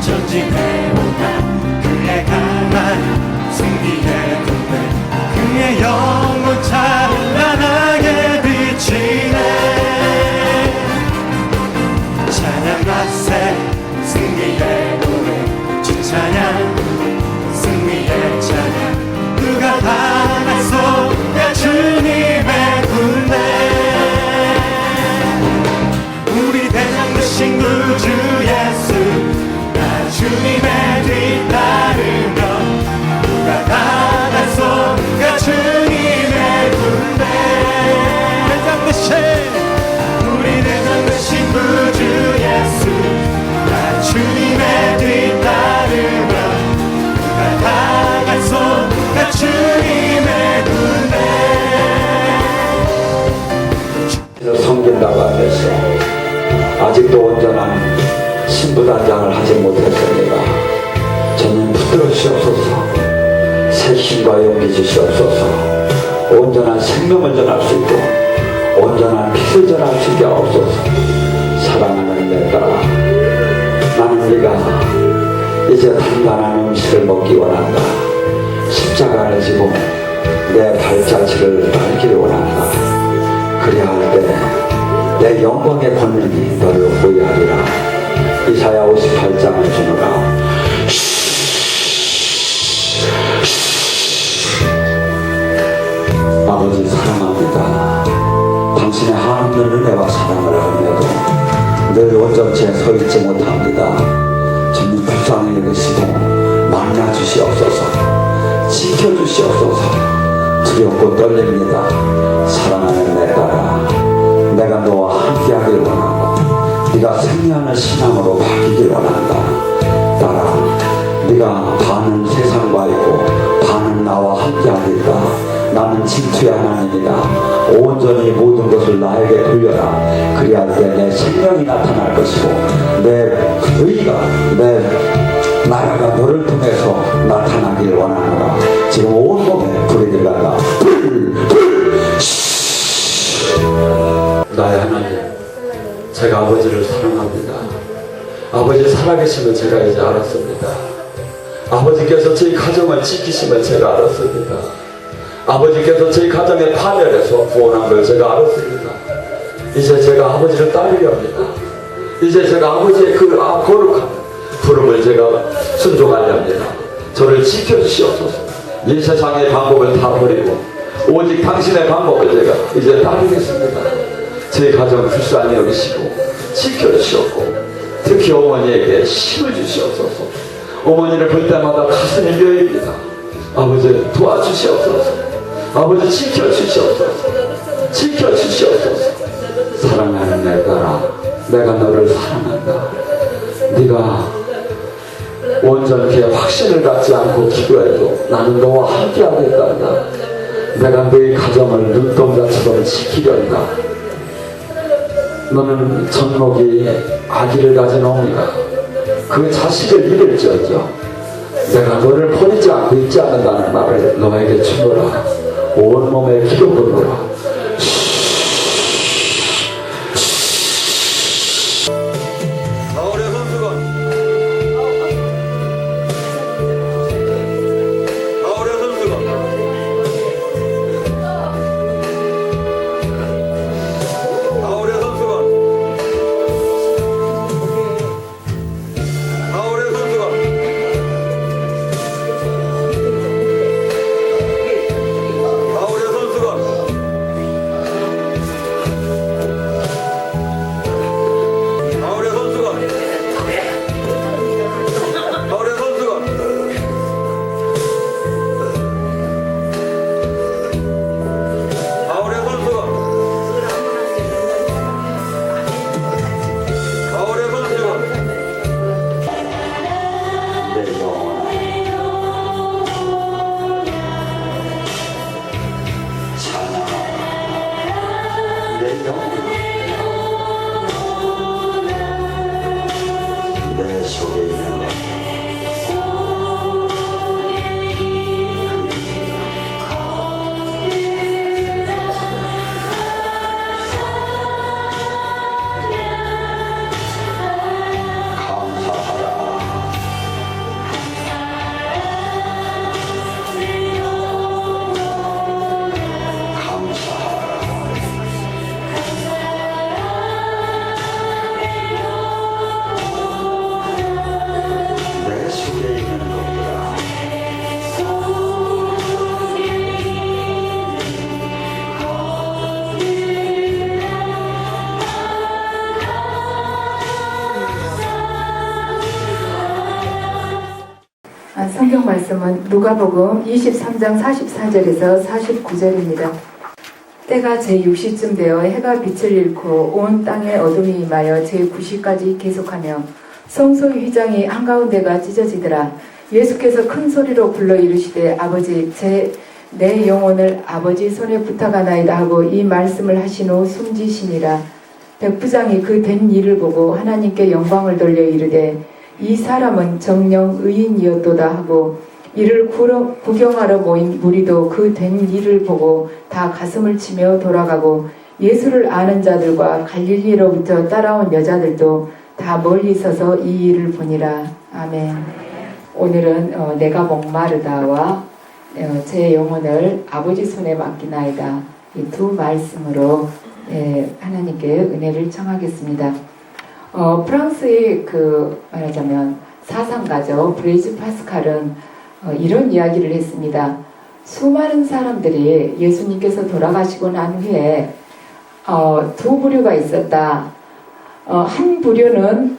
전진해오다 그의 강한 승리의 꿈을 그의 영혼 찬란하게 비치네. 찬양하세 승리의 노래 주 찬양 승리의 찬양 누가 당하소야 주님의 군대. 우리 대장 되신 구주 예수 나 주님의 뒤따르며 누가 당하소야 주님의 군대. 대장 되신 우리 대장 되신 구주 예수 나 주님의 뒤따르며 누가 당하소야 주님의 군대. 섬긴다고 하면서 아직도 온전한 신부단장을 하지 못했습니다. 저는 붙들으시옵소서. 새 힘과 용기 주시옵소서. 온전한 생명을 전할 수 있고 온전한 빛을 전할 수 있게 하옵소서. 사랑하는 내 딸아, 나는 네가 이제 단단한 음식을 먹기 원한다. 십자가를 지고 내 발자취를 밟기를 원한다. 그래야 할 때 내 영광의 권능이 너를 보유하리라. 이사야 58장을 주노라. 아버지 사랑합니다. 당신의 한없는 은혜와 사랑을 알면도 늘 온전치 서 있지 못합니다. 주님 불쌍히 여기시고 만나 주시옵소서. 지켜주시옵소서. 두렵고 떨립니다. 사랑하는 내 딸아, 내가 너와 함께하길 원하고 네가 승리하는 신앙으로 바뀌길 원한다. 딸아, 네가 반은 세상과 있고 반은 나와 함께하니까 나는 진투의 하나님이다. 온전히 모든 것을 나에게 돌려라. 그리할 때 내 생명이 나타날 것이고 내 의가 내 나라가 너를 통해서 나타나길 원하노라. 지금 온몸에 불이 들어간다. 불! 나의 하나님, 제가 아버지를 사랑합니다. 아버지 살아계시면 제가 이제 알았습니다. 아버지께서 저희 가정을 지키시면 제가 알았습니다. 아버지께서 저희 가정의 파멸에서 구원한 걸 제가 알았습니다. 이제 제가 아버지를 따르려 합니다. 이제 제가 아버지의 그 거룩한 부름을 제가 순종하려 합니다. 저를 지켜주시옵소서. 이 세상의 방법을 다 버리고 오직 당신의 방법을 제가 이제 따르겠습니다. 제 가정 불쌍히 여기시고 지켜주시옵고 특히 어머니에게 힘을 주시옵소서. 어머니를 볼 때마다 가슴이 묘입니다. 아버지 도와주시옵소서. 아버지 지켜주시옵소서. 지켜주시옵소서. 사랑하는 내 딸아, 내가 너를 사랑한다. 네가 온전히 확신을 갖지 않고 기도해도 나는 너와 함께 하겠단다. 내가 너의 가정을 눈동자처럼 지키련다. 너는 젖먹이 아기를 가진 어머니가 그 자식을 잃을지어도 내가 너를 버리지 않고 있지 않는다는 말을 너에게 주노라. 온몸에 기도 부르노라. 말씀은 누가복음 23장 44절에서 49절입니다. 때가 제6시쯤 되어 해가 빛을 잃고 온 땅에 어둠이 임하여 제9시까지 계속하며 성소의 휘장이 한가운데가 찢어지더라. 예수께서 큰 소리로 불러 이르시되 아버지 내 영혼을 아버지 손에 부탁하나이다 하고 이 말씀을 하신 후 숨지시니라. 백부장이 그 된 일을 보고 하나님께 영광을 돌려 이르되 이 사람은 정녕 의인이었도다 하고 이를 구경하러 모인 무리도 그 된 일을 보고 다 가슴을 치며 돌아가고 예수를 아는 자들과 갈릴리로부터 따라온 여자들도 다 멀리 서서 이 일을 보니라. 아멘. 오늘은 내가 목마르다와 제 영혼을 아버지 손에 맡기나이다. 이 두 말씀으로 하나님께 은혜를 청하겠습니다. 프랑스의 말하자면 사상가죠. 브레이즈 파스칼은 이런 이야기를 했습니다. 수많은 사람들이 예수님께서 돌아가시고 난 후에 두 부류가 있었다. 한 부류는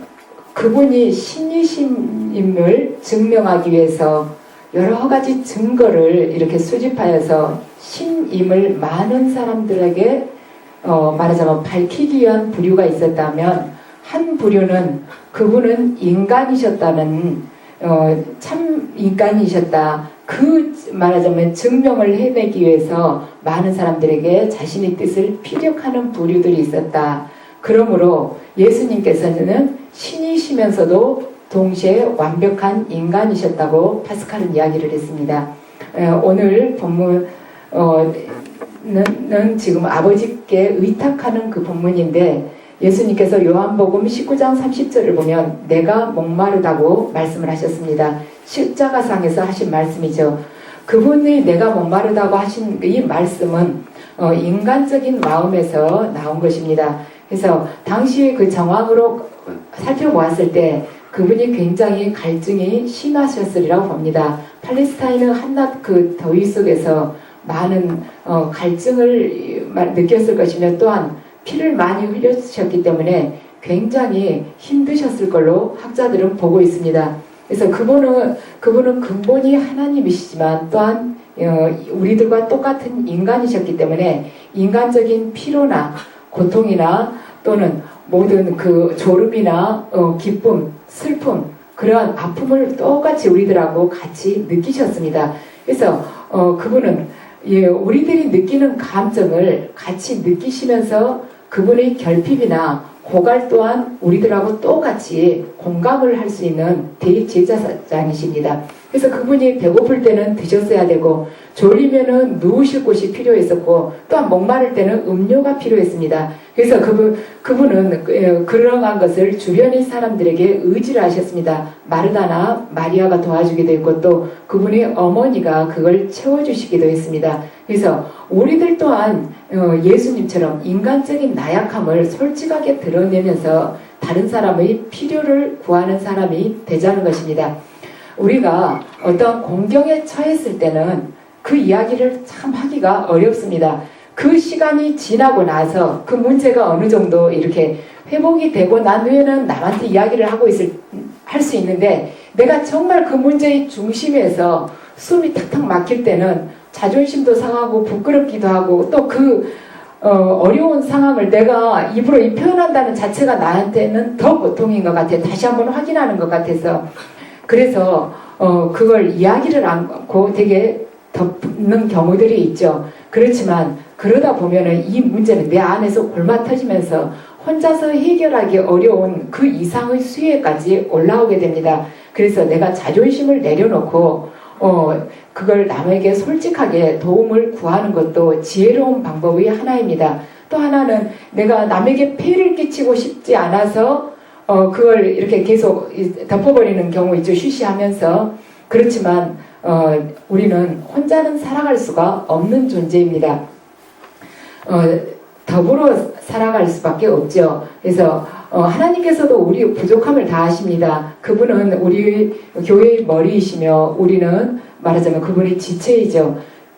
그분이 신이심을 증명하기 위해서 여러 가지 증거를 이렇게 수집하여서 신임을 많은 사람들에게 말하자면 밝히기 위한 부류가 있었다면, 한 부류는 그분은 인간이셨다는 참 인간이셨다, 그 말하자면 증명을 해내기 위해서 많은 사람들에게 자신의 뜻을 피력하는 부류들이 있었다. 그러므로 예수님께서는 신이시면서도 동시에 완벽한 인간이셨다고 파스칼은 이야기를 했습니다. 오늘 본문은 지금 아버지께 의탁하는 그 본문인데, 예수님께서 요한복음 19장 30절을 보면 내가 목마르다고 말씀을 하셨습니다. 십자가상에서 하신 말씀이죠. 그분이 내가 목마르다고 하신 이 말씀은 인간적인 마음에서 나온 것입니다. 그래서 당시의 그 정황으로 살펴보았을 때 그분이 굉장히 갈증이 심하셨으리라고 봅니다. 팔레스타인은 한낮 그 더위 속에서 많은 갈증을 느꼈을 것이며, 또한 피를 많이 흘리셨기 때문에 굉장히 힘드셨을 걸로 학자들은 보고 있습니다. 그래서 그분은 근본이 하나님이시지만 또한 우리들과 똑같은 인간이셨기 때문에 인간적인 피로나 고통이나 또는 모든 그 졸음이나 기쁨, 슬픔, 그러한 아픔을 똑같이 우리들하고 같이 느끼셨습니다. 그래서 그분은 우리들이 느끼는 감정을 같이 느끼시면서 그분의 결핍이나 고갈 또한 우리들하고 똑같이 공감을 할 수 있는 대제사장이십니다. 그래서 그분이 배고플 때는 드셨어야 되고, 졸리면은 누우실 곳이 필요했었고, 또한 목마를 때는 음료가 필요했습니다. 그래서 그분은 그러한 것을 주변의 사람들에게 의지를 하셨습니다. 마르다나 마리아가 도와주기도 했고, 또 그분의 어머니가 그걸 채워주시기도 했습니다. 그래서 우리들 또한 예수님처럼 인간적인 나약함을 솔직하게 드러내면서 다른 사람의 필요를 구하는 사람이 되자는 것입니다. 우리가 어떤 공경에 처했을 때는 그 이야기를 참 하기가 어렵습니다. 그 시간이 지나고 나서 그 문제가 어느 정도 이렇게 회복이 되고 난 후에는 남한테 이야기를 할 수 있는데, 내가 정말 그 문제의 중심에서 숨이 탁탁 막힐 때는 자존심도 상하고 부끄럽기도 하고, 또 어려운 상황을 내가 입으로 표현한다는 자체가 나한테는 더 고통인 것 같아요. 다시 한번 확인하는 것 같아서. 그래서 그걸 이야기를 않고 되게 덮는 경우들이 있죠. 그렇지만 그러다 보면은 이 문제는 내 안에서 골마 터지면서 혼자서 해결하기 어려운 그 이상의 수위까지 올라오게 됩니다. 그래서 내가 자존심을 내려놓고 그걸 남에게 솔직하게 도움을 구하는 것도 지혜로운 방법의 하나입니다. 또 하나는 내가 남에게 폐를 끼치고 싶지 않아서 그걸 이렇게 계속 덮어버리는 경우 있죠. 쉬쉬하면서. 그렇지만 우리는 혼자는 살아갈 수가 없는 존재입니다. 더불어 살아갈 수밖에 없죠. 그래서 하나님께서도 우리 부족함을 다 아십니다. 그분은 우리 교회의 머리이시며, 우리는 말하자면 그분이 지체이죠.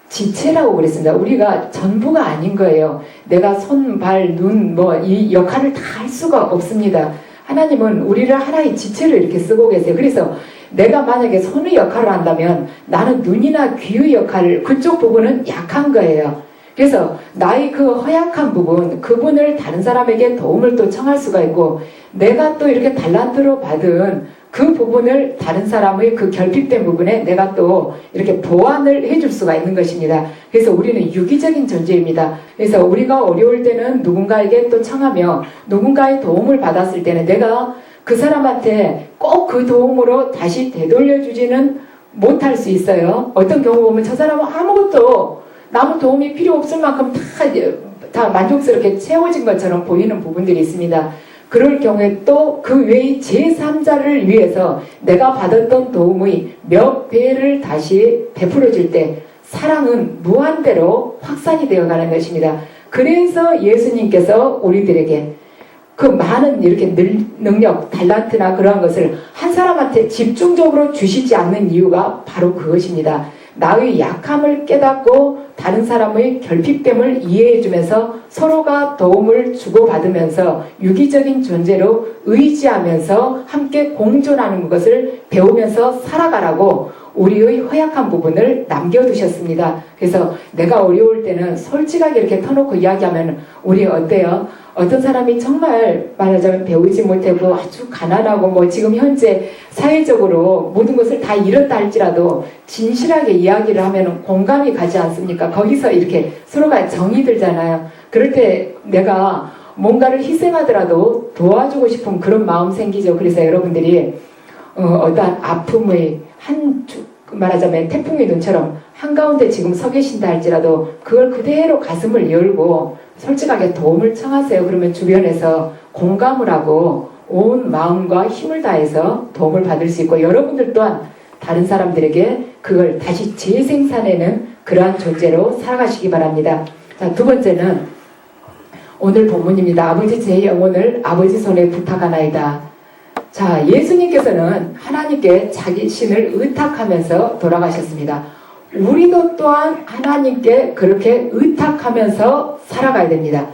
지체라고 그랬습니다. 우리가 전부가 아닌 거예요. 내가 손, 발, 눈, 이 역할을 다 할 수가 없습니다. 하나님은 우리를 하나의 지체로 이렇게 쓰고 계세요. 그래서 내가 만약에 손의 역할을 한다면 나는 눈이나 귀의 역할, 그쪽 부분은 약한 거예요. 그래서 나의 그 허약한 부분, 그분을 다른 사람에게 도움을 또 청할 수가 있고, 내가 또 이렇게 달란트로 받은 그 부분을 다른 사람의 그 결핍된 부분에 내가 또 이렇게 보완을 해줄 수가 있는 것입니다. 그래서 우리는 유기적인 존재입니다. 그래서 우리가 어려울 때는 누군가에게 또 청하며 누군가의 도움을 받았을 때는 내가 그 사람한테 꼭 그 도움으로 다시 되돌려주지는 못할 수 있어요. 어떤 경우 보면 저 사람은 아무것도 남의 도움이 필요 없을 만큼 다 만족스럽게 채워진 것처럼 보이는 부분들이 있습니다. 그럴 경우에 또 그 외의 제3자를 위해서 내가 받았던 도움의 몇 배를 다시 베풀어 줄 때 사랑은 무한대로 확산이 되어 가는 것입니다. 그래서 예수님께서 우리들에게 그 많은 이렇게 능력, 달란트나 그러한 것을 한 사람한테 집중적으로 주시지 않는 이유가 바로 그것입니다. 나의 약함을 깨닫고 다른 사람의 결핍됨을 이해해주면서 서로가 도움을 주고받으면서 유기적인 존재로 의지하면서 함께 공존하는 것을 배우면서 살아가라고 우리의 허약한 부분을 남겨두셨습니다. 그래서 내가 어려울 때는 솔직하게 이렇게 터놓고 이야기하면 우리 어때요? 어떤 사람이 정말 말하자면 배우지 못하고 아주 가난하고 뭐 지금 현재 사회적으로 모든 것을 다 잃었다 할지라도 진실하게 이야기를 하면 공감이 가지 않습니까? 거기서 이렇게 서로가 정이 들잖아요. 그럴 때 내가 뭔가를 희생하더라도 도와주고 싶은 그런 마음 생기죠. 그래서 여러분들이 어떠한 아픔의 말하자면 태풍의 눈처럼 한가운데 지금 서 계신다 할지라도 그걸 그대로 가슴을 열고 솔직하게 도움을 청하세요. 그러면 주변에서 공감을 하고 온 마음과 힘을 다해서 도움을 받을 수 있고 여러분들 또한 다른 사람들에게 그걸 다시 재생산해내는 그러한 존재로 살아가시기 바랍니다. 자, 두 번째는 오늘 본문입니다. 아버지 제 영혼을 아버지 손에 부탁하나이다. 자, 예수님께서는 하나님께 자기 신을 의탁하면서 돌아가셨습니다. 우리도 또한 하나님께 그렇게 의탁하면서 살아가야 됩니다.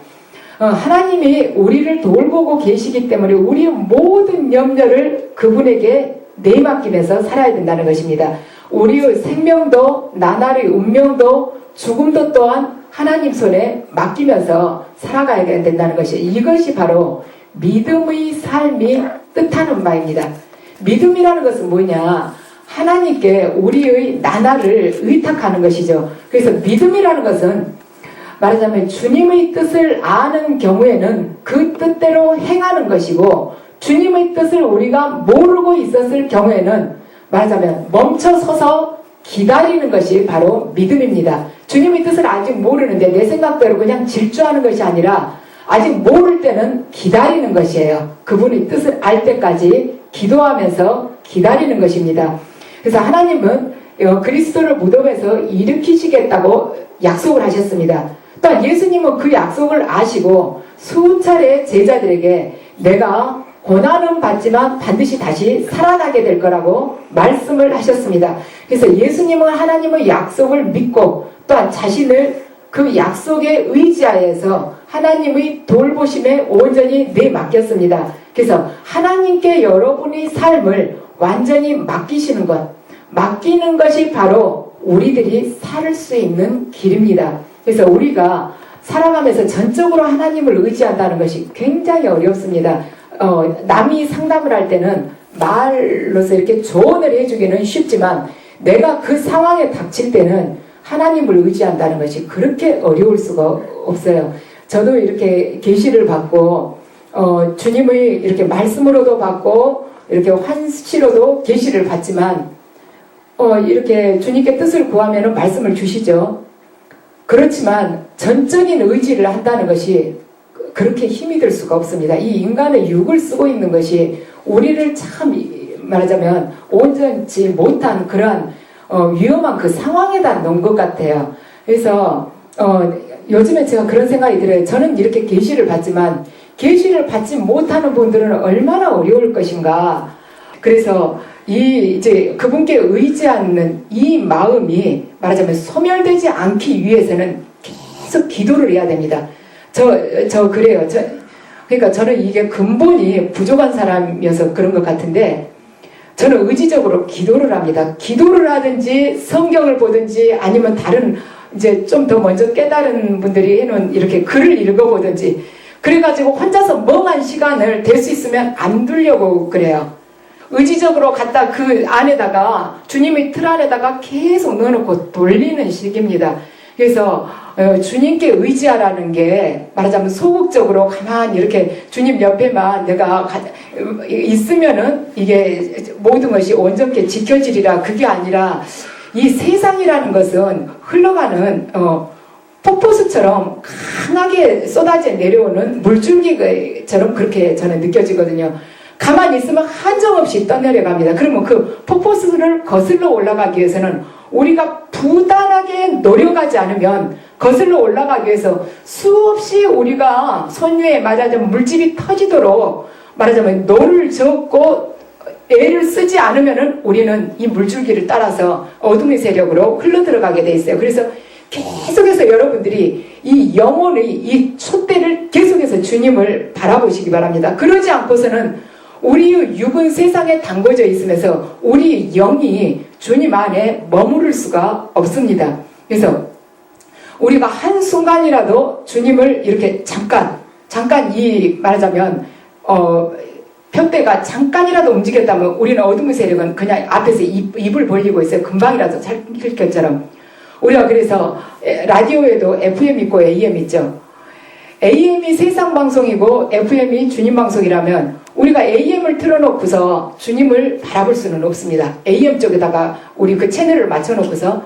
하나님이 우리를 돌보고 계시기 때문에 우리의 모든 염려를 그분에게 내맡기면서 살아야 된다는 것입니다. 우리의 생명도 나날의 운명도 죽음도 또한 하나님 손에 맡기면서 살아가야 된다는 것이 이것이 바로 믿음의 삶이 뜻하는 바입니다. 믿음이라는 것은 뭐냐? 하나님께 우리의 나날을 의탁하는 것이죠. 그래서 믿음이라는 것은 말하자면 주님의 뜻을 아는 경우에는 그 뜻대로 행하는 것이고 주님의 뜻을 우리가 모르고 있었을 경우에는 말하자면 멈춰서서 기다리는 것이 바로 믿음입니다. 주님의 뜻을 아직 모르는데 내 생각대로 그냥 질주하는 것이 아니라 아직 모를 때는 기다리는 것이에요. 그분의 뜻을 알 때까지 기도하면서 기다리는 것입니다. 그래서 하나님은 그리스도를 무덤에서 일으키시겠다고 약속을 하셨습니다. 또한 예수님은 그 약속을 아시고 수차례 제자들에게 내가 고난은 받지만 반드시 다시 살아나게 될 거라고 말씀을 하셨습니다. 그래서 예수님은 하나님의 약속을 믿고 또한 자신을 그 약속에 의지하여서 하나님의 돌보심에 온전히 내맡겼습니다. 그래서 하나님께 여러분의 삶을 완전히 맡기시는 것, 맡기는 것이 바로 우리들이 살 수 있는 길입니다. 그래서 우리가 살아가면서 전적으로 하나님을 의지한다는 것이 굉장히 어렵습니다. 남이 상담을 할 때는 말로서 이렇게 조언을 해주기는 쉽지만 내가 그 상황에 닥칠 때는 하나님을 의지한다는 것이 그렇게 어려울 수가 없어요. 저도 이렇게 계시를 받고 주님의 이렇게 말씀으로도 받고 이렇게 환시로도 계시를 받지만 이렇게 주님께 뜻을 구하면 말씀을 주시죠. 그렇지만 전적인 의지를 한다는 것이 그렇게 힘이 들 수가 없습니다. 이 인간의 육을 쓰고 있는 것이 우리를 참 말하자면 온전치 못한 그러한 위험한 그 상황에다 놓은 것 같아요. 그래서 요즘에 제가 그런 생각이 들어요. 저는 이렇게 계시를 받지만 계시를 받지 못하는 분들은 얼마나 어려울 것인가. 그래서 이제 그분께 의지하는 이 마음이 말하자면 소멸되지 않기 위해서는 계속 기도를 해야 됩니다. 그래요. 그러니까 저는 이게 근본이 부족한 사람이어서 그런 것 같은데 저는 의지적으로 기도를 합니다. 기도를 하든지 성경을 보든지 아니면 다른 이제 좀 더 먼저 깨달은 분들이 해놓은 이렇게 글을 읽어보든지 그래가지고 혼자서 멍한 시간을 될 수 있으면 안 두려고 그래요. 의지적으로 갖다 그 안에다가 주님의 틀 안에다가 계속 넣어놓고 돌리는 식입니다. 그래서 주님께 의지하라는 게 말하자면 소극적으로 가만히 이렇게 주님 옆에만 내가 있으면은 이게 모든 것이 온전히 지켜지리라. 그게 아니라 이 세상이라는 것은 흘러가는 폭포수처럼 강하게 쏟아져 내려오는 물줄기처럼 그렇게 저는 느껴지거든요. 가만히 있으면 한정없이 떠내려갑니다. 그러면 그 폭포수를 거슬러 올라가기 위해서는 우리가 부단하게 노력하지 않으면 거슬러 올라가기 위해서 수없이 우리가 손위에 말하자면 물집이 터지도록 말하자면 노를 젓고 애를 쓰지 않으면은 우리는 이 물줄기를 따라서 어둠의 세력으로 흘러들어가게 돼 있어요. 그래서 계속해서 여러분들이 이 영혼의 이 촛대를 계속해서 주님을 바라보시기 바랍니다. 그러지 않고서는 우리 육은 세상에 담궈져 있으면서 우리 영이 주님 안에 머무를 수가 없습니다. 그래서 우리가 한순간이라도 주님을 이렇게 잠깐 이 말하자면 푯대가 움직였다면 우리는 어둠의 세력은 그냥 앞에서 입을 벌리고 있어요. 금방이라도 살필 것처럼. 우리가 그래서 라디오에도 FM 있고 AM 있죠. AM이 세상 방송이고 FM이 주님 방송이라면 우리가 AM을 틀어놓고서 주님을 바라볼 수는 없습니다. AM 쪽에다가 우리 그 채널을 맞춰놓고서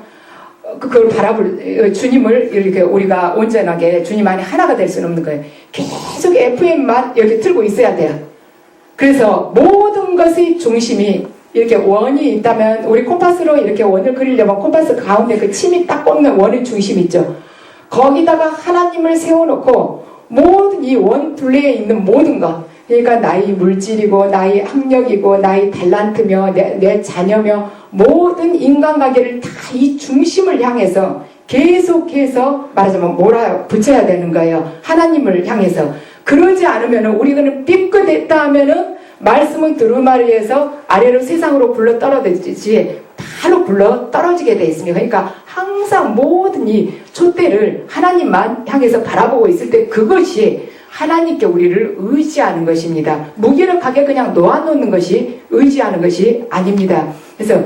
그걸 바라볼 주님을 이렇게 우리가 온전하게 주님 안에 하나가 될 수는 없는 거예요. 계속 FM만 이렇게 틀고 있어야 돼요. 그래서 모든 것의 중심이 이렇게 원이 있다면 우리 콤파스로 이렇게 원을 그리려면 콤파스 가운데 그 침이 딱 꽂는 원의 중심 있죠. 거기다가 하나님을 세워놓고 모든 이 원 둘레에 있는 모든 것, 그러니까 나의 물질이고 나의 학력이고 나의 달란트며 내 자녀며 모든 인간관계를 다 이 중심을 향해서 계속해서 말하자면 붙여야 되는 거예요. 하나님을 향해서. 그러지 않으면 우리는 삐끗했다 하면은 말씀은 두루마리에서 아래로 세상으로 굴러 떨어지듯이 바로 굴러 떨어지게 돼 있습니다. 그러니까 항상 모든 이 촛대를 하나님만 향해서 바라보고 있을 때 그것이 하나님께 우리를 의지하는 것입니다. 무기력하게 그냥 놓아놓는 것이 의지하는 것이 아닙니다. 그래서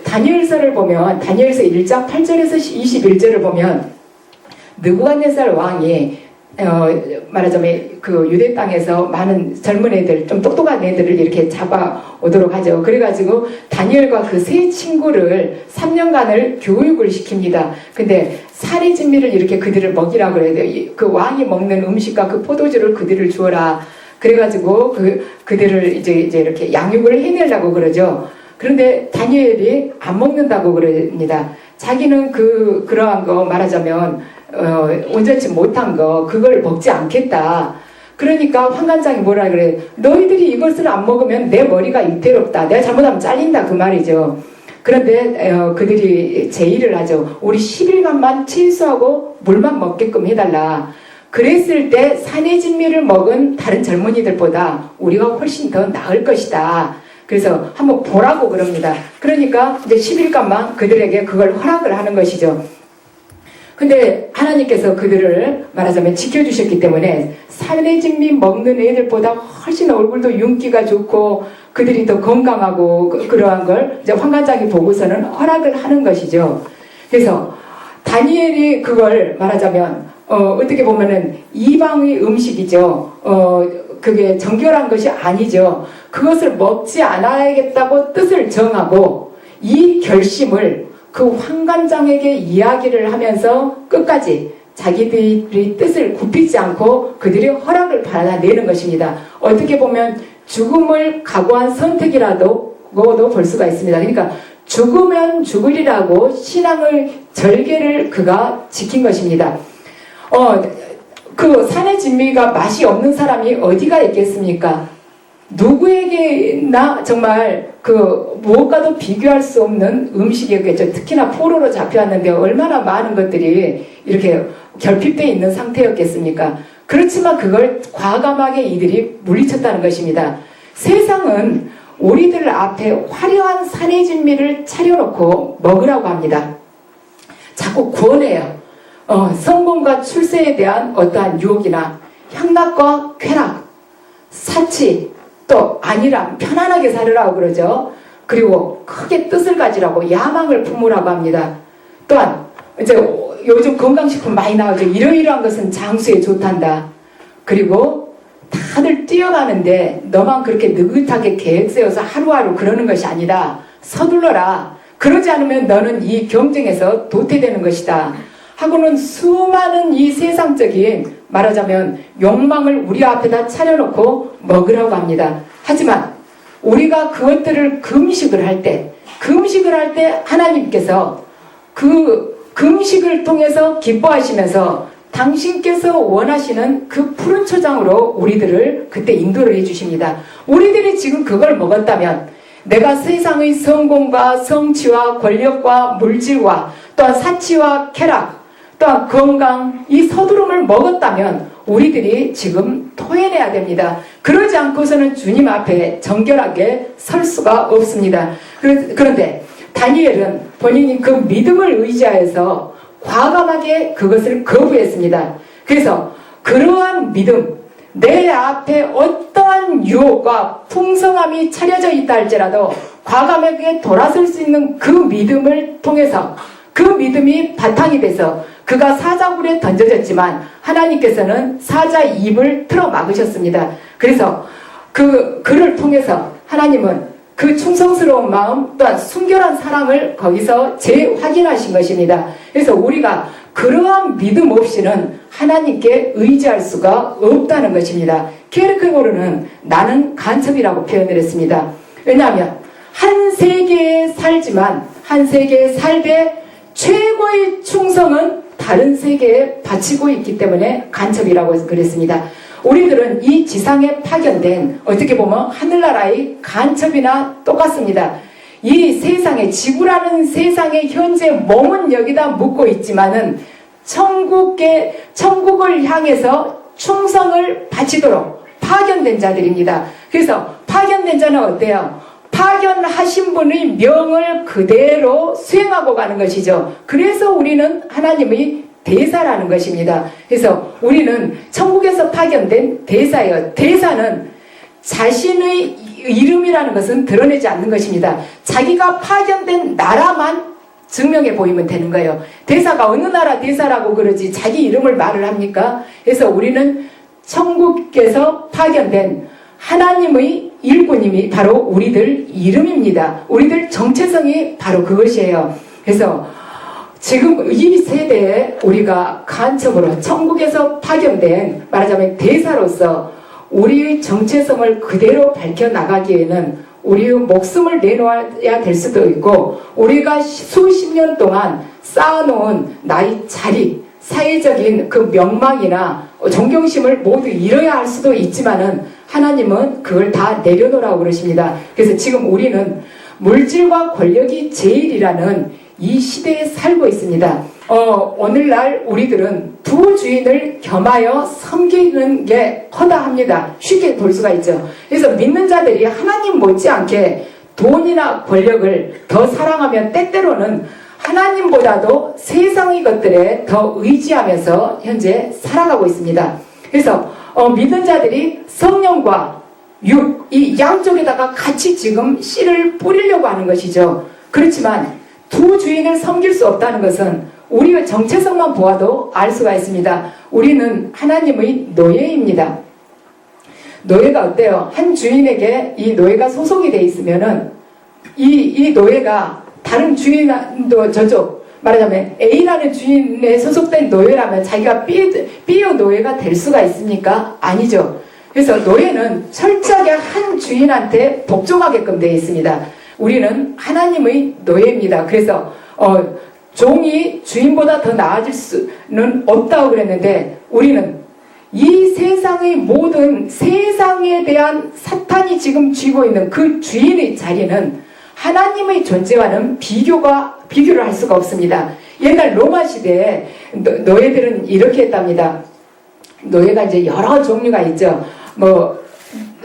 다니엘서를 보면 다니엘서 1장 8절에서 21절을 보면 느부갓네살 왕이 말하자면 그 유대 땅에서 많은 젊은 애들, 좀 똑똑한 애들을 이렇게 잡아오도록 하죠. 그래가지고 다니엘과 그 세 친구를 3년간을 교육을 시킵니다. 근데 살의 진미를 이렇게 그들을 먹이라고 그래야 돼요. 그 왕이 먹는 음식과 그 포도주를 그들을 주어라. 그래가지고 그들을 이제 이렇게 양육을 해내려고 그러죠. 그런데 다니엘이 안 먹는다고 그럽니다. 자기는 그러한 거 말하자면 온전치 못한 거 그걸 먹지 않겠다. 그러니까 환관장이 뭐라 그래? 너희들이 이것을 안 먹으면 내 머리가 위태롭다. 내가 잘못하면 잘린다 그 말이죠. 그런데 그들이 제의를 하죠. 우리 10일간만 채소하고 물만 먹게끔 해달라. 그랬을 때 산의 진미를 먹은 다른 젊은이들보다 우리가 훨씬 더 나을 것이다. 그래서 한번 보라고 그럽니다. 그러니까 이제 10일간만 그들에게 그걸 허락을 하는 것이죠. 근데 하나님께서 그들을 말하자면 지켜주셨기 때문에 산의 진미 먹는 애들보다 훨씬 얼굴도 윤기가 좋고 그들이 더 건강하고 그러한 걸 이제 환관장이 보고서는 허락을 하는 것이죠. 그래서 다니엘이 그걸 말하자면 어떻게 보면은 이방의 음식이죠. 그게 정결한 것이 아니죠. 그것을 먹지 않아야겠다고 뜻을 정하고 이 결심을 그 환관장에게 이야기를 하면서 끝까지 자기들이 뜻을 굽히지 않고 그들의 허락을 받아내는 것입니다. 어떻게 보면 죽음을 각오한 선택이라고도 볼 수가 있습니다. 그러니까 죽으면 죽으리라고 신앙을 절개를 그가 지킨 것입니다. 그 산의 진미가 맛이 없는 사람이 어디가 있겠습니까? 누구에게나 정말 그 무엇과도 비교할 수 없는 음식이었겠죠. 특히나 포로로 잡혀왔는데 얼마나 많은 것들이 이렇게 결핍되어 있는 상태였겠습니까? 그렇지만 그걸 과감하게 이들이 물리쳤다는 것입니다. 세상은 우리들 앞에 화려한 산의 진미를 차려놓고 먹으라고 합니다. 자꾸 권해요. 성공과 출세에 대한 어떠한 유혹이나 향락과 쾌락, 사치, 또 안일함, 편안하게 살으라고 그러죠. 그리고 크게 뜻을 가지라고 야망을 품으라고 합니다. 또한 이제 요즘 건강식품 많이 나오죠. 이러이러한 것은 장수에 좋단다. 그리고 다들 뛰어가는데 너만 그렇게 느긋하게 계획 세워서 하루하루 그러는 것이 아니다. 서둘러라. 그러지 않으면 너는 이 경쟁에서 도태되는 것이다. 하고는 수많은 이 세상적인 말하자면 욕망을 우리 앞에다 차려놓고 먹으라고 합니다. 하지만 우리가 그것들을 금식을 할 때 하나님께서 그 금식을 통해서 기뻐하시면서 당신께서 원하시는 그 푸른 초장으로 우리들을 그때 인도를 해주십니다. 우리들이 지금 그걸 먹었다면 내가 세상의 성공과 성취와 권력과 물질과 또한 사치와 쾌락 또한 건강, 이 서두름을 먹었다면 우리들이 지금 토해내야 됩니다. 그러지 않고서는 주님 앞에 정결하게 설 수가 없습니다. 그런데 다니엘은 본인이 그 믿음을 의지하여서 과감하게 그것을 거부했습니다. 그래서 그러한 믿음, 내 앞에 어떠한 유혹과 풍성함이 차려져 있다 할지라도 과감하게 돌아설 수 있는 그 믿음을 통해서 그 믿음이 바탕이 돼서 그가 사자굴에 던져졌지만 하나님께서는 사자 입을 틀어 막으셨습니다. 그래서 그를 통해서 하나님은 그 충성스러운 마음 또한 순결한 사랑을 거기서 재확인하신 것입니다. 그래서 우리가 그러한 믿음 없이는 하나님께 의지할 수가 없다는 것입니다. 케르케고르는 나는 간첩이라고 표현을 했습니다. 왜냐하면 한 세계에 살지만 한 세계에 살되 최고의 충성은 다른 세계에 바치고 있기 때문에 간첩이라고 그랬습니다. 우리들은 이 지상에 파견된 어떻게 보면 하늘나라의 간첩이나 똑같습니다. 이 세상에 지구라는 세상에 현재 몸은 여기다 묻고 있지만은 천국을 향해서 충성을 바치도록 파견된 자들입니다. 그래서 파견된 자는 어때요? 파견하신 분의 명을 그대로 수행하고 가는 것이죠. 그래서 우리는 하나님의 대사라는 것입니다. 그래서 우리는 천국에서 파견된 대사예요. 대사는 자신의 이름이라는 것은 드러내지 않는 것입니다. 자기가 파견된 나라만 증명해 보이면 되는 거예요. 대사가 어느 나라 대사라고 그러지 자기 이름을 말을 합니까? 그래서 우리는 천국에서 파견된 하나님의 일꾼님이 바로 우리들 이름입니다. 우리들 정체성이 바로 그것이에요. 그래서 지금 이 세대에 우리가 간첩으로 천국에서 파견된 말하자면 대사로서 우리의 정체성을 그대로 밝혀나가기에는 우리의 목숨을 내놓아야 될 수도 있고 우리가 수십 년 동안 쌓아놓은 나의 자리, 사회적인 그 명망이나 존경심을 모두 잃어야 할 수도 있지만은 하나님은 그걸 다 내려놓으라고 그러십니다. 그래서 지금 우리는 물질과 권력이 제일이라는 이 시대에 살고 있습니다. 오늘날 우리들은 두 주인을 겸하여 섬기는 게 허다합니다. 쉽게 볼 수가 있죠. 그래서 믿는 자들이 하나님 못지않게 돈이나 권력을 더 사랑하면 때때로는 하나님보다도 세상의 것들에 더 의지하면서 현재 살아가고 있습니다. 그래서 믿는 자들이 성령과 육, 이 양쪽에다가 같이 지금 씨를 뿌리려고 하는 것이죠. 그렇지만 두 주인을 섬길 수 없다는 것은 우리의 정체성만 보아도 알 수가 있습니다. 우리는 하나님의 노예입니다. 노예가 어때요? 한 주인에게 이 노예가 소속이 돼 있으면은 이 노예가 다른 주인도 저쪽 말하자면 A라는 주인에 소속된 노예라면 자기가 B의 노예가 될 수가 있습니까? 아니죠. 그래서 노예는 철저하게 한 주인한테 복종하게끔 되어 있습니다. 우리는 하나님의 노예입니다. 그래서 종이 주인보다 더 나아질 수는 없다고 그랬는데 우리는 이 세상의 모든 세상에 대한 사탄이 지금 쥐고 있는 그 주인의 자리는 하나님의 존재와는 비교를 할 수가 없습니다. 옛날 로마 시대에 노예들은 이렇게 했답니다. 노예가 이제 여러 종류가 있죠.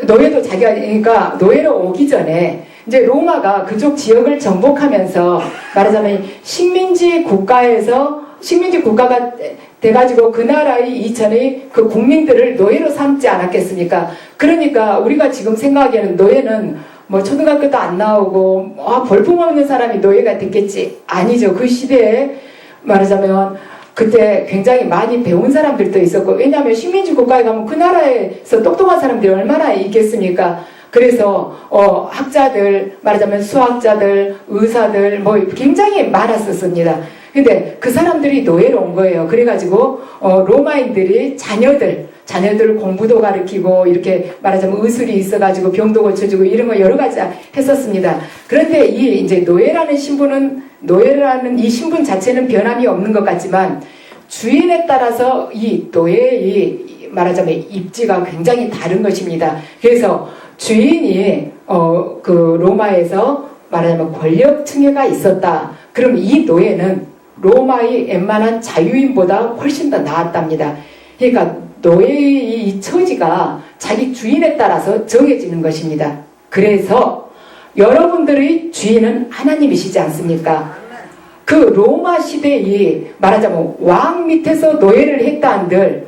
노예도 자기가, 그러니까 노예로 오기 전에 이제 로마가 그쪽 지역을 정복하면서 말하자면 식민지 국가가 돼가지고 그 나라의 이전의 그 국민들을 노예로 삼지 않았겠습니까? 그러니까 우리가 지금 생각하기에는 노예는 뭐 초등학교도 안 나오고 볼품없는 사람이 노예가 됐겠지. 아니죠. 그 시대에 말하자면 그때 굉장히 많이 배운 사람들도 있었고, 왜냐하면 식민지 국가에 가면 그 나라에서 똑똑한 사람들이 얼마나 있겠습니까? 그래서 학자들, 말하자면 수학자들, 의사들 뭐 굉장히 많았었습니다. 근데 그 사람들이 노예로 온 거예요. 그래가지고 로마인들이 자녀들 공부도 가르치고 이렇게 말하자면 의술이 있어가지고 병도 고쳐주고 이런 거 여러 가지 했었습니다. 그런데 이 이제 노예라는 이 신분 자체는 변함이 없는 것 같지만 주인에 따라서 이 노예의 말하자면 입지가 굉장히 다른 것입니다. 그래서 주인이 그 로마에서 말하자면 권력층회가 있었다. 그럼 이 노예는 로마의 웬만한 자유인보다 훨씬 더 나았답니다. 그러니까 노예의 이 처지가 자기 주인에 따라서 정해지는 것입니다. 그래서 여러분들의 주인은 하나님이시지 않습니까? 그 로마 시대의 말하자면 왕 밑에서 노예를 했다 한들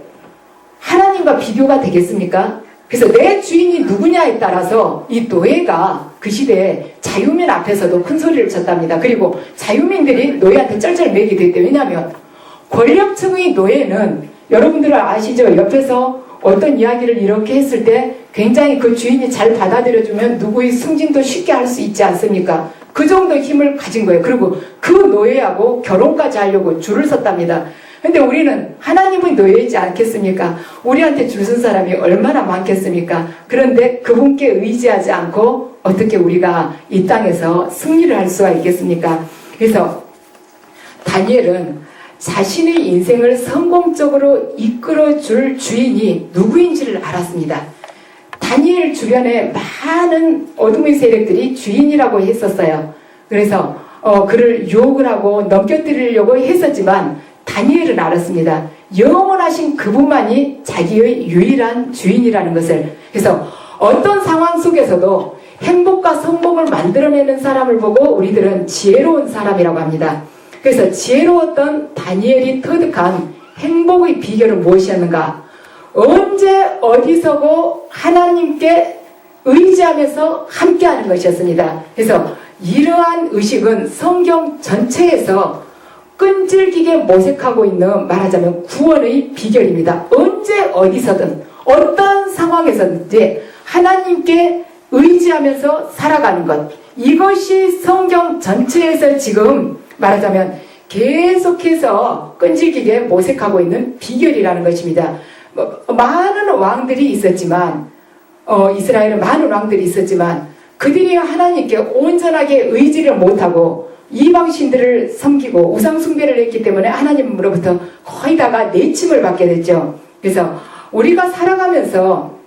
하나님과 비교가 되겠습니까? 그래서 내 주인이 누구냐에 따라서 이 노예가 그 시대에 자유민 앞에서도 큰 소리를 쳤답니다. 그리고 자유민들이 노예한테 쩔쩔 매기도 했대요. 왜냐하면 권력층의 노예는 여러분들 아시죠? 옆에서 어떤 이야기를 이렇게 했을 때 굉장히 그 주인이 잘 받아들여주면 누구의 승진도 쉽게 할 수 있지 않습니까? 그 정도의 힘을 가진 거예요. 그리고 그 노예하고 결혼까지 하려고 줄을 섰답니다. 근데 우리는 하나님의 노예이지 않겠습니까? 우리한테 줄 선 사람이 얼마나 많겠습니까? 그런데 그분께 의지하지 않고 어떻게 우리가 이 땅에서 승리를 할 수가 있겠습니까? 그래서 다니엘은 자신의 인생을 성공적으로 이끌어줄 주인이 누구인지를 알았습니다. 다니엘 주변에 많은 어둠의 세력들이 주인이라고 했었어요. 그래서 그를 유혹을 하고 넘겨뜨리려고 했었지만 다니엘은 알았습니다. 영원하신 그분만이 자기의 유일한 주인이라는 것을. 그래서 어떤 상황 속에서도 행복과 성공을 만들어내는 사람을 보고 우리들은 지혜로운 사람이라고 합니다. 그래서 지혜로웠던 다니엘이 터득한 행복의 비결은 무엇이었는가? 언제 어디서고 하나님께 의지하면서 함께하는 것이었습니다. 그래서 이러한 의식은 성경 전체에서 끈질기게 모색하고 있는 말하자면 구원의 비결입니다. 언제 어디서든 어떤 상황에서든지 하나님께 의지하면서 살아가는 것, 이것이 성경 전체에서 지금 말하자면 계속해서 끈질기게 모색하고 있는 비결이라는 것입니다. 많은 왕들이 있었지만 이스라엘은 많은 왕들이 있었지만 그들이 하나님께 온전하게 의지를 못하고 이방신들을 섬기고 우상숭배를 했기 때문에 하나님으로부터 거의 다가 내침을 받게 됐죠. 그래서 우리가 살아가면서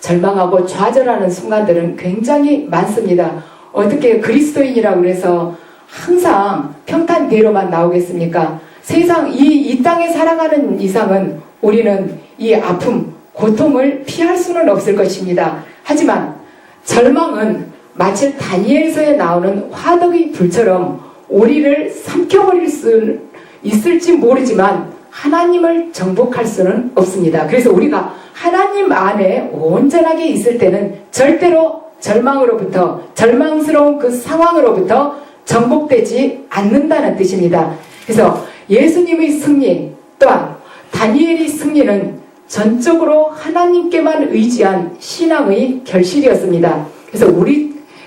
절망하고 좌절하는 순간들은 굉장히 많습니다. 어떻게 그리스도인이라고 해서 항상 평탄대로만 나오겠습니까? 세상 이 땅에 살아가는 이상은 우리는 이 아픔, 고통을 피할 수는 없을 것입니다. 하지만 절망은 마치 다니엘서에 나오는 화덕의 불처럼 우리를 삼켜버릴 수 있을지 모르지만 하나님을 정복할 수는 없습니다. 그래서 우리가 하나님 안에 온전하게 있을 때는 절대로 절망으로부터, 절망스러운 그 상황으로부터 정복되지 않는다는 뜻입니다. 그래서 예수님의 승리 또한 다니엘의 승리는 전적으로 하나님께만 의지한 신앙의 결실이었습니다. 그래서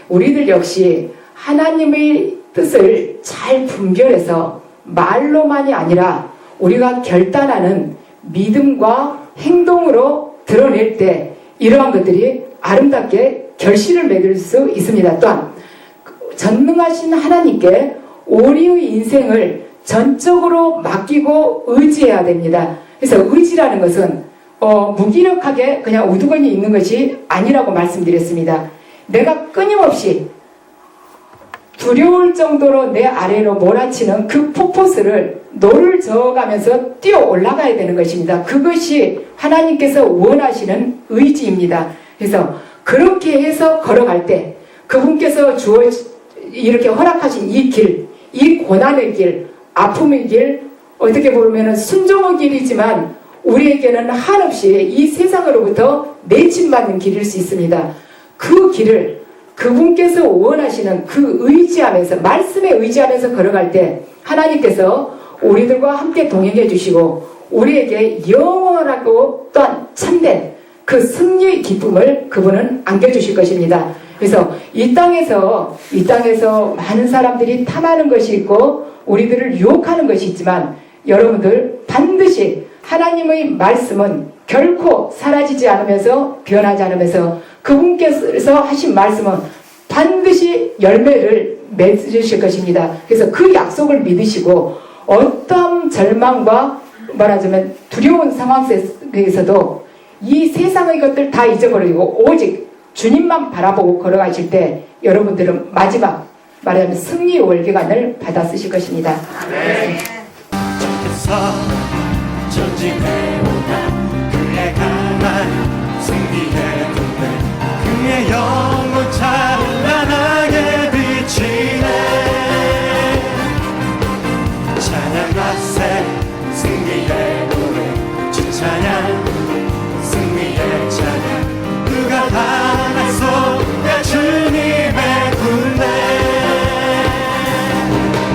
우리들 역시 하나님의 뜻을 잘 분별해서 말로만이 아니라 우리가 결단하는 믿음과 행동으로 드러낼 때 이러한 것들이 아름답게 결실을 맺을 수 있습니다. 또한 전능하신 하나님께 우리의 인생을 전적으로 맡기고 의지해야 됩니다. 그래서 의지라는 것은 무기력하게 그냥 우두커니 있는 것이 아니라고 말씀드렸습니다. 내가 끊임없이 두려울 정도로 내 아래로 몰아치는 그 폭포수를 노를 저어가면서 뛰어 올라가야 되는 것입니다. 그것이 하나님께서 원하시는 의지입니다. 그래서 그렇게 해서 걸어갈 때 그분께서 이렇게 허락하신 이 길, 이 고난의 길, 아픔의 길, 어떻게 보면 순종의 길이지만 우리에게는 한없이 이 세상으로부터 내침받는 길일 수 있습니다. 그 길을 그분께서 원하시는 그 의지하면서, 말씀에 의지하면서 걸어갈 때 하나님께서 우리들과 함께 동행해 주시고 우리에게 영원하고 또한 참된 그 승리의 기쁨을 그분은 안겨주실 것입니다. 그래서 이 땅에서 많은 사람들이 탐하는 것이 있고 우리들을 유혹하는 것이 있지만 여러분들 반드시 하나님의 말씀은 결코 사라지지 않으면서 변하지 않으면서 그분께서 하신 말씀은 반드시 열매를 맺으실 것입니다. 그래서 그 약속을 믿으시고 어떤 절망과 말하자면 두려운 상황 속에서도 이 세상의 것들 다 잊어버리고 오직 주님만 바라보고 걸어가실 때 여러분들은 마지막 말하자면 승리의 월계관을 받아 쓰실 것입니다. 전진해